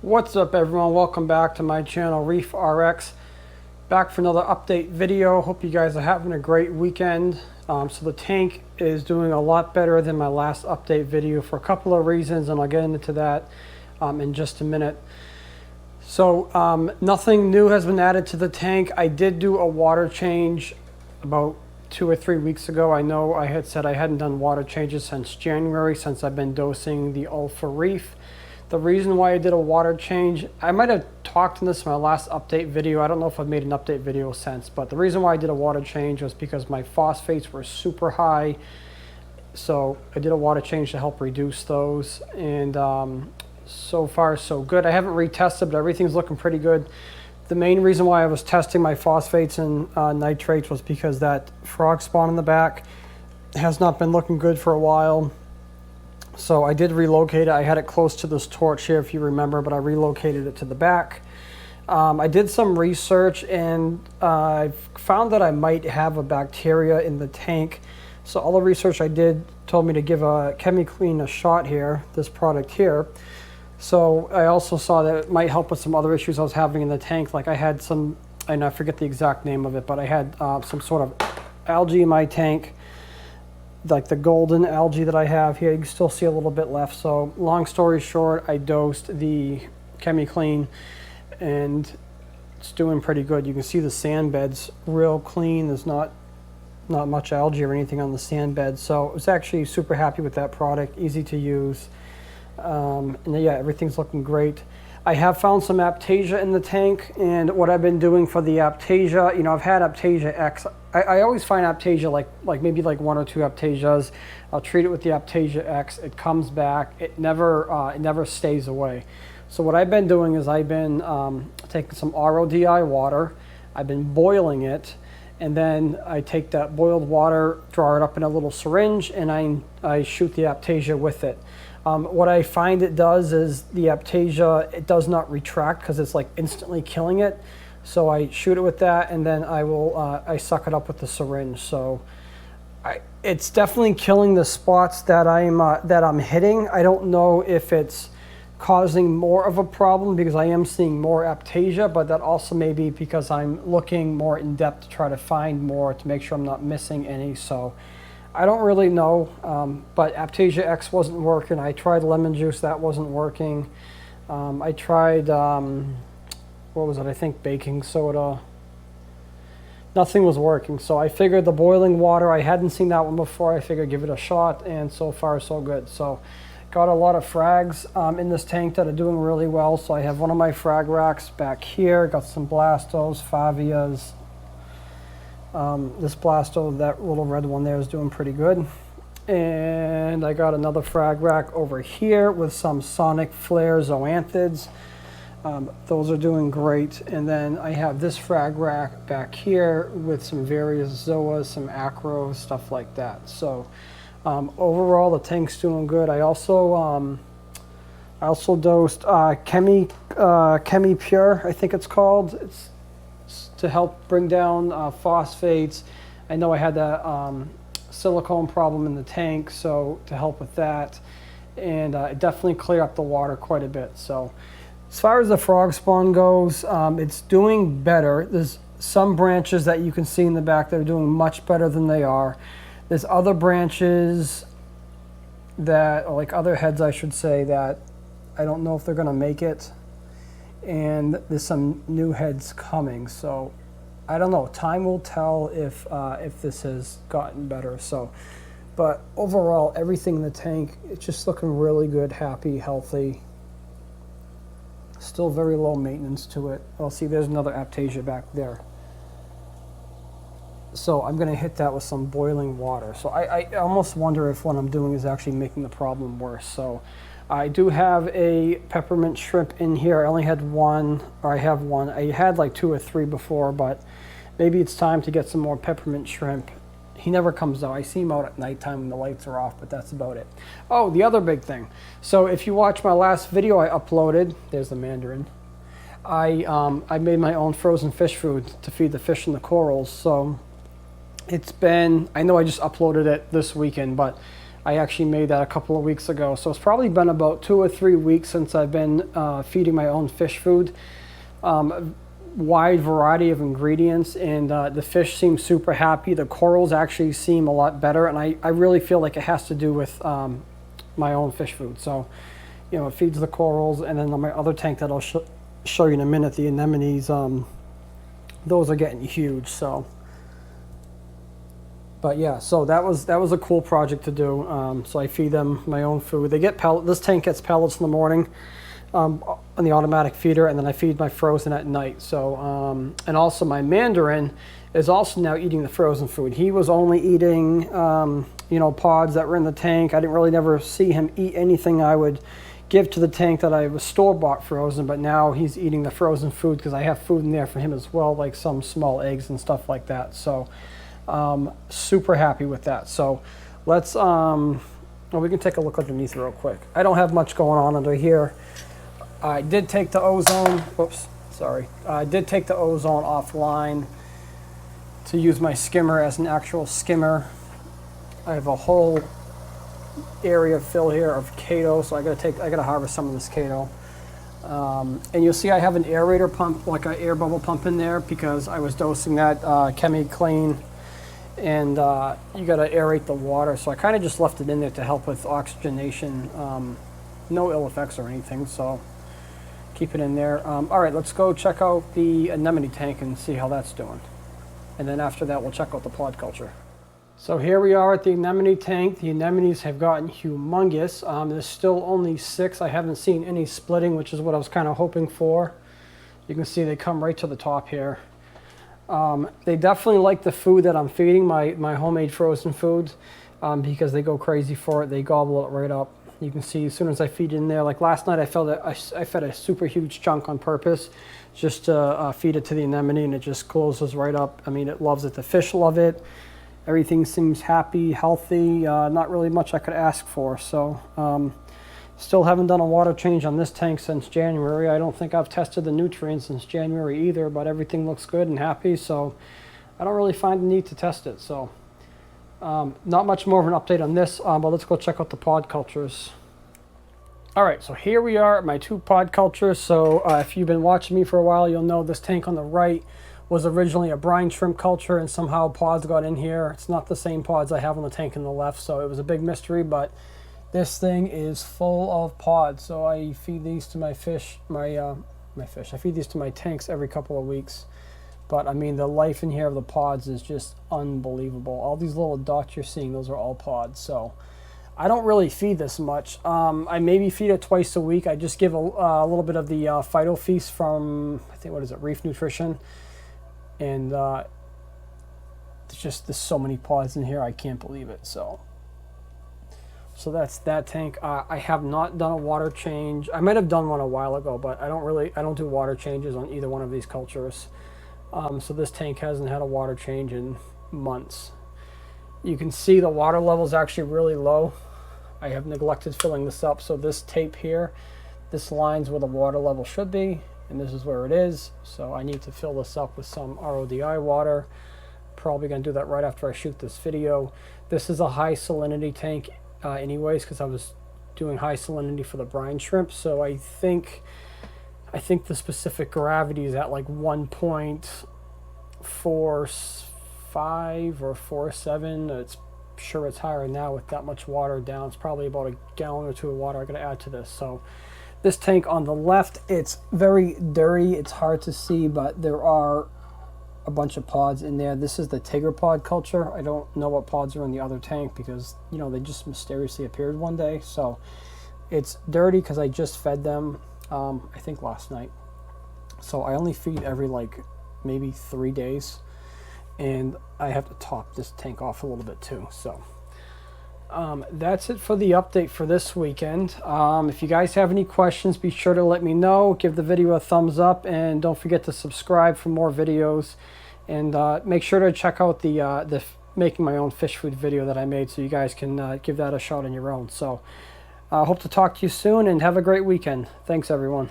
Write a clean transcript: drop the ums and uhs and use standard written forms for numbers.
What's up everyone, welcome back to my channel Reef RX. Back for another update video. Hope you guys are having a great weekend. So the tank is doing a lot better than my last update video for a couple of reasons, and I'll get into that in just a minute. So nothing new has been added to the tank. I did do a water change about 2 or 3 weeks ago. I know I had said I hadn't done water changes since January, since I've been dosing the Alpha Reef. The reason why I did a water change, I might have talked in this in my last update video. I don't know if I've made an update video since, but the reason why I did a water change was because my phosphates were super high. So I did a water change to help reduce those, and so far so good. I haven't retested, but everything's looking pretty good. The main reason why I was testing my phosphates and nitrates was because that frog spawn in the back has not been looking good for a while. So I did relocate it. I had it close to this torch here, if you remember, but I relocated it to the back. I did some research, and I found that I might have a bacteria in the tank. So all the research I did told me to give a ChemiClean a shot here, this product here. So I also saw that it might help with some other issues I was having in the tank. Like I had some, and I forget the exact name of it, but I had some sort of algae in my tank, like the golden algae that I have here. You can still see a little bit left. So long story short, I dosed the ChemiClean and it's doing pretty good. You can see the sand beds real clean. There's not much algae or anything on the sand bed. So I was actually super happy with that product, easy to use. And yeah, everything's looking great. I have found some Aptasia in the tank, and what I've been doing for the Aptasia, you know, I've had Aptasia X. I always find Aptasia like maybe like 1 or 2 Aptasias. I'll treat it with the Aptasia X. It comes back. It never stays away. So what I've been doing is I've been taking some RODI water. I've been boiling it, and then I take that boiled water, draw it up in a little syringe, and I shoot the Aptasia with it. What I find it does is the Aptasia, it does not retract because it's like instantly killing it. So I shoot it with that, and then I suck it up with the syringe. So it's definitely killing the spots that I'm hitting. I don't know if it's causing more of a problem because I am seeing more Aptasia, but that also may be because I'm looking more in depth to try to find more to make sure I'm not missing any. So I don't really know, but Aptasia X wasn't working. I tried lemon juice, that wasn't working. I tried, what was it? I think baking soda. Nothing was working. So I figured the boiling water, I hadn't seen that one before. I figured give it a shot, and so far so good. So got a lot of frags in this tank that are doing really well. So I have one of my frag racks back here. Got some Blastos, Favias. This Blasto, that little red one there, is doing pretty good. And I got another frag rack over here with some Sonic Flare Zoanthids. Those are doing great. And then I have this frag rack back here with some various Zoas, some Acros, stuff like that. So overall, the tank's doing good. I also dosed Chemi Pure, I think it's called. It's to help bring down phosphates. I know I had that silicone problem in the tank, so to help with that, and it definitely cleared up the water quite a bit. So as far as the frog spawn goes, it's doing better. There's some branches that you can see in the back that are doing much better than they are. There's other branches that, or like other heads I should say, that I don't know if they're gonna make it. And there's some new heads coming, so I don't know. Time will tell if this has gotten better. So, but overall, everything in the tank, it's just looking really good, happy, healthy. Still very low maintenance to it. I'll see there's another Aptasia back there. So I'm going to hit that with some boiling water. So I almost wonder if what I'm doing is actually making the problem worse. So I do have a peppermint shrimp in here. I only had one, or I have one. I had like 2 or 3 before, but maybe it's time to get some more peppermint shrimp. He never comes out. I see him out at nighttime when the lights are off, but that's about it. Oh, the other big thing. So if you watch my last video I uploaded, there's the mandarin. I made my own frozen fish food to feed the fish and the corals. So it's been, I know I just uploaded it this weekend, but I actually made that a couple of weeks ago. So it's probably been about 2 or 3 weeks since I've been feeding my own fish food. Wide variety of ingredients, and the fish seem super happy. The corals actually seem a lot better, and I really feel like it has to do with my own fish food. So, you know, it feeds the corals, and then on my other tank that I'll show you in a minute, the anemones, those are getting huge. So, but yeah, so that was a cool project to do. So I feed them my own food. They get this tank gets pellets in the morning. On the automatic feeder, and then I feed my frozen at night. So, and also my mandarin is also now eating the frozen food. He was only eating, you know, pods that were in the tank. I didn't really never see him eat anything I would give to the tank that I was store-bought frozen, but now he's eating the frozen food because I have food in there for him as well, like some small eggs and stuff like that. So, super happy with that. So, let's, well, we can take a look underneath real quick. I don't have much going on under here. I did take the ozone, I did take the ozone offline to use my skimmer as an actual skimmer. I have a whole area fill here of Kato, so I gotta harvest some of this Kato. And you'll see I have an aerator pump, like an air bubble pump in there, because I was dosing that Chemi Clean, and you gotta aerate the water. So I kind of just left it in there to help with oxygenation. No ill effects or anything, so keep it in there. All right, let's go check out the anemone tank and see how that's doing. And then after that, we'll check out the pod culture. So here we are at the anemone tank. The anemones have gotten humongous. There's still only 6. I haven't seen any splitting, which is what I was kind of hoping for. You can see they come right to the top here. They definitely like the food that I'm feeding, my homemade frozen food, because they go crazy for it. They gobble it right up. You can see as soon as I feed in there, like last night I fed a super huge chunk on purpose just to feed it to the anemone, and it just closes right up. I mean, it loves it. The fish love it. Everything seems happy, healthy, not really much I could ask for. So still haven't done a water change on this tank since January. I don't think I've tested the nutrients since January either, but everything looks good and happy, so I don't really find the need to test it. So not much more of an update on this, but let's go check out the pod cultures. All right, so here we are at my 2 pod cultures. So if you've been watching me for a while, you'll know this tank on the right was originally a brine shrimp culture, and somehow pods got in here. It's not the same pods I have on the tank on the left, so it was a big mystery, but this thing is full of pods. So I feed these to my fish, I feed these to my tanks every couple of weeks. But I mean, the life in here of the pods is just unbelievable. All these little dots you're seeing, those are all pods. So I don't really feed this much. I maybe feed it twice a week. I just give a little bit of the Phyto Feast from, I think, what is it, Reef Nutrition. And there's so many pods in here, I can't believe it. So that's that tank. I have not done a water change. I might have done one a while ago, but I don't do water changes on either one of these cultures. So this tank hasn't had a water change in months. You can see the water level is actually really low. I have neglected filling this up. So this tape here, this line's where the water level should be, and this is where it is. So I need to fill this up with some RODI water. Probably gonna do that right after I shoot this video. This is a high salinity tank anyways, because I was doing high salinity for the brine shrimp. So I think the specific gravity is at like 1.45 or 47. It's sure it's higher now with that much water down. It's probably about a gallon or 2 of water I gotta add to this. So this tank on the left, it's very dirty. It's hard to see, but there are a bunch of pods in there. This is the tiger pod culture. I don't know what pods are in the other tank because, you know, they just mysteriously appeared one day. So it's dirty because I just fed them, I think last night. So I only feed every like maybe 3 days, and I have to top this tank off a little bit too. So that's it for the update for this weekend. If you guys have any questions, be sure to let me know. Give the video a thumbs up, and don't forget to subscribe for more videos. And make sure to check out the making my own fish food video that I made, so you guys can give that a shot on your own. So I hope to talk to you soon, and have a great weekend. Thanks, everyone.